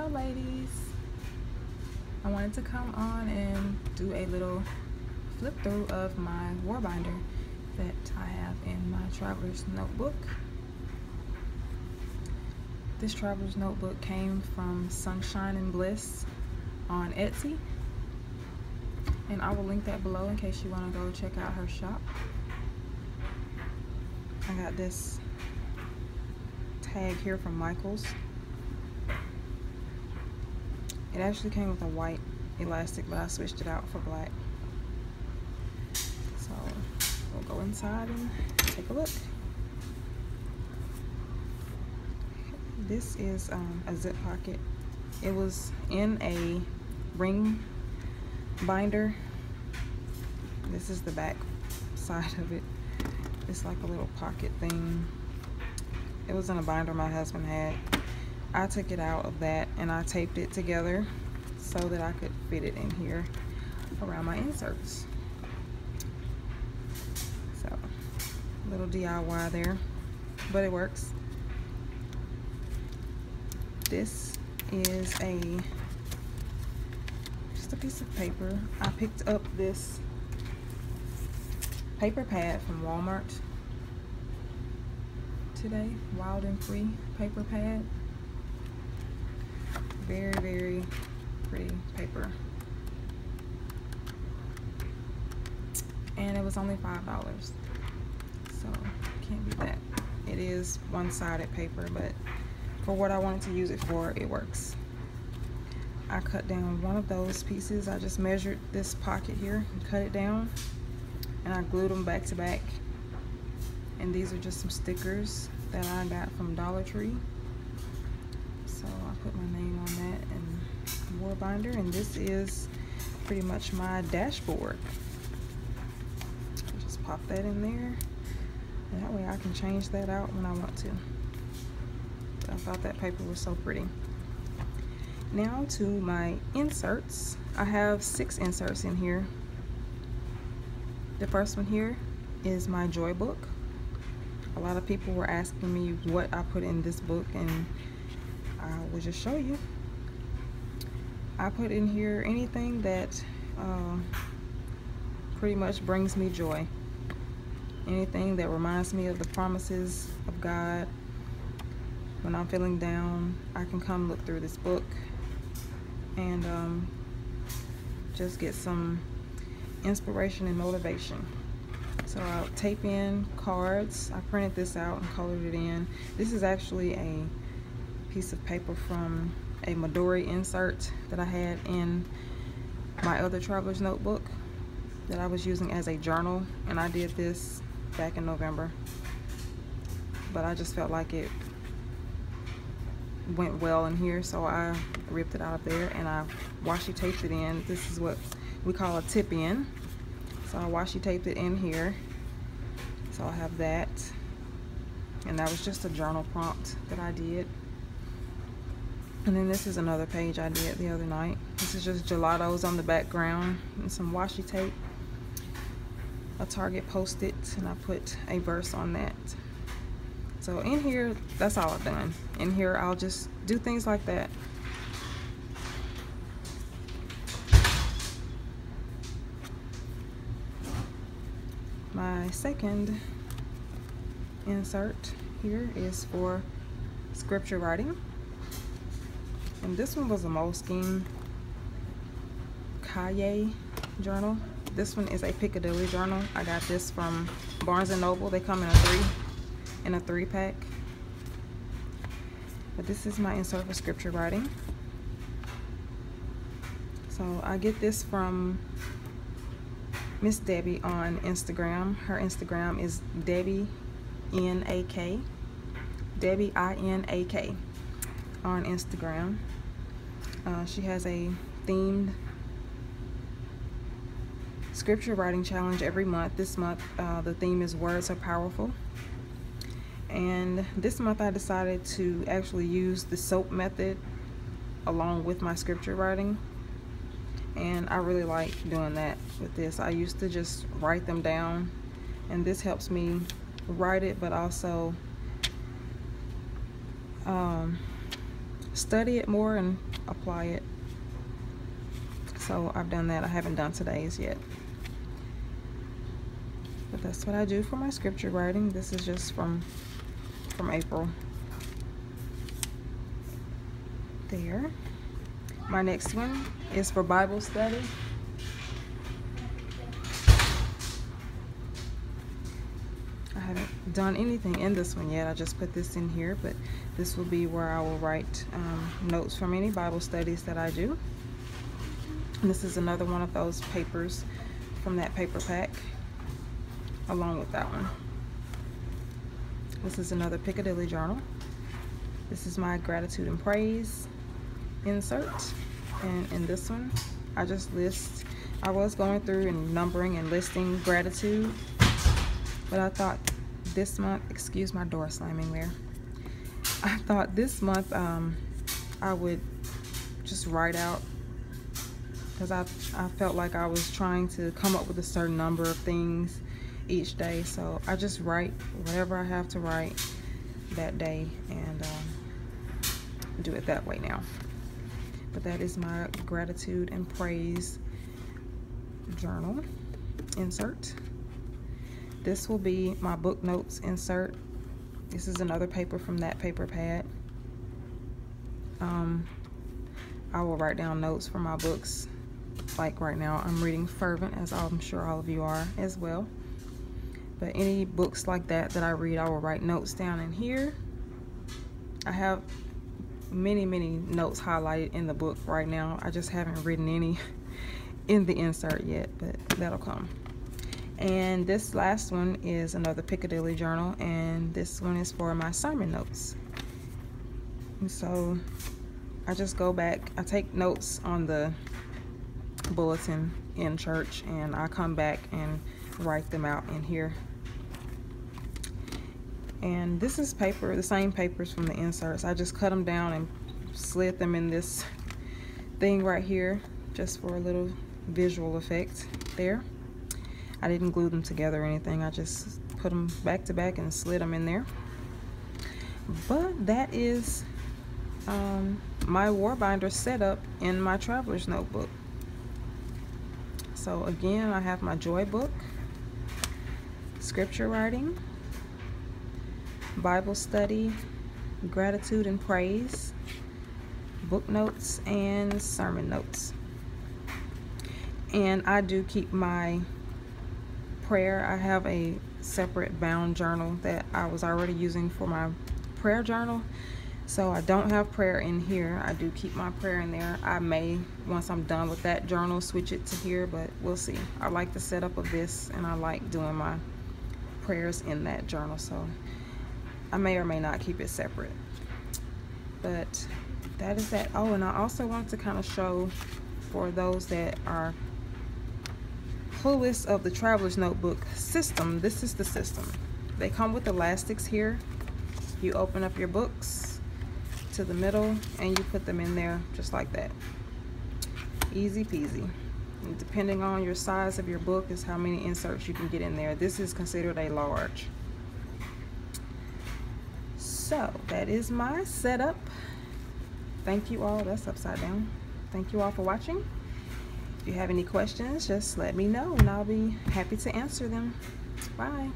Hello ladies, I wanted to come on and do a little flip through of my war binder that I have in my traveler's notebook. This traveler's notebook came from Sunshine and Bliss on Etsy, and I will link that below in case you want to go check out her shop. I got this tag here from Michael's. It actually came with a white elastic, but I switched it out for black. So we'll go inside and take a look. This is a zip pocket. It was in a ring binder. This is the back side of it. It's like a little pocket thing. It was in a binder my husband had. I took it out of that and I taped it together so that I could fit it in here around my inserts. So, little DIY there, but it works. This is just a piece of paper. I picked up this paper pad from Walmart today, Wild and Free paper pad. Very, very pretty paper. And it was only $5. So can't beat that. It is one-sided paper, but for what I wanted to use it for, it works. I cut down one of those pieces. I just measured this pocket here and cut it down, and I glued them back to back. And these are just some stickers that I got from Dollar Tree. So I put my name on that and war binder, and this is pretty much my dashboard. Just pop that in there, and that way I can change that out when I want to. But I thought that paper was so pretty. Now to my inserts. I have 6 inserts in here. The first one here is my joy book. A lot of people were asking me what I put in this book, and I will just show you. I put in here anything that pretty much brings me joy. Anything that reminds me of the promises of God. When I'm feeling down, I can come look through this book and just get some inspiration and motivation. So I'll tape in cards. I printed this out and colored it in. This is actually a piece of paper from a Midori insert that I had in my other traveler's notebook that I was using as a journal, and I did this back in November, but I just felt like it went well in here, so I ripped it out of there and I washi taped it in. This is what we call a tip in, so I washi taped it in here. So I have that, and that was just a journal prompt that I did. And then this is another page I did the other night. This is just gelatos on the background and some washi tape, a Target post-it, and I put a verse on that. So in here, that's all I've done. In here, I'll just do things like that. My second insert here is for scripture writing. And this one was a Moleskine Kaye journal. This one is a Picadilly journal. I got this from Barnes & Noble. They come in a 3-pack. But this is my insert for scripture writing. So I get this from Miss Debbie on Instagram. Her Instagram is Debbie N-A-K. Debbie I-N-A-K on Instagram. She has a themed scripture writing challenge every month. This month the theme is Words Are Powerful. And this month I decided to actually use the SOAP method along with my scripture writing. And I really like doing that with this. I used to just write them down, and this helps me write it, but also study it more and apply it. So I've done that. I haven't done today's yet. But that's what I do for my scripture writing. This is just from April. There. My next one is for Bible study. I haven't done anything in this one yet. I just put this in here, but this will be where I will write notes from any Bible studies that I do. And this is another one of those papers from that paper pack, along with that one. This is another Picadilly journal. This is my gratitude and praise insert. And in this one, I just list, I was going through and numbering and listing gratitude, but I thought this month, excuse my door slamming there. I thought this month I would just write out, because I felt like I was trying to come up with a certain number of things each day. So I just write whatever I have to write that day and do it that way now. But that is my gratitude and praise journal insert. This will be my book notes insert. This is another paper from that paper pad. I will write down notes for my books. Like right now, I'm reading Fervent, as I'm sure all of you are as well. But any books like that I read, I will write notes down in here. I have many notes highlighted in the book right now. I just haven't written any in the insert yet, but that'll come. And this last one is another Picadilly journal, and this one is for my sermon notes. And so I just go back, I take notes on the bulletin in church, and I come back and write them out in here. And this is paper, the same papers from the inserts. I just cut them down and slid them in this thing right here, just for a little visual effect there. I didn't glue them together or anything. I just put them back to back and slid them in there. But that is my war binder setup in my traveler's notebook. So again, I have my joy book, scripture writing, Bible study, gratitude and praise, book notes, and sermon notes. And I do keep my prayer. I have a separate bound journal that I was already using for my prayer journal. So I don't have prayer in here. I do keep my prayer in there. I may, once I'm done with that journal, switch it to here, but we'll see. I like the setup of this, and I like doing my prayers in that journal. So I may or may not keep it separate. But that is that. Oh, and I also want to kind of show, for those that are clueless of the traveler's notebook system, this is the system. They come with elastics here. You open up your books to the middle and you put them in there just like that. Easy peasy. And depending on your size of your book is how many inserts you can get in there. This is considered a large. So that is my setup. Thank you all. That's upside down. Thank you all for watching. If you have any questions, just let me know and I'll be happy to answer them. Bye.